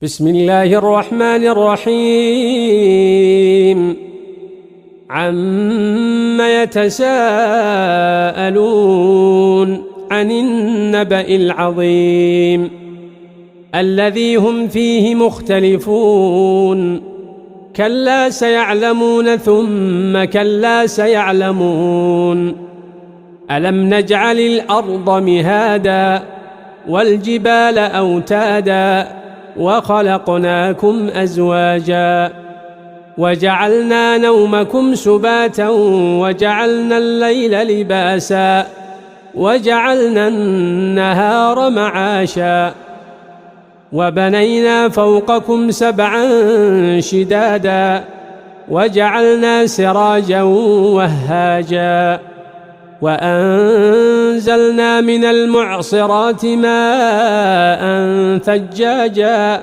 بسم الله الرحمن الرحيم عم يتساءلون عن النبأ العظيم الذي هم فيه مختلفون كلا سيعلمون ثم كلا سيعلمون ألم نجعل الأرض مهادا والجبال أوتادا وخلقناكم أزواجا وجعلنا نومكم سباتا وجعلنا الليل لباسا وجعلنا النهار معاشا وبنينا فوقكم سبعا شدادا وجعلنا سراجا وهاجا وأنزلنا من المعصرات ماء ثجاجا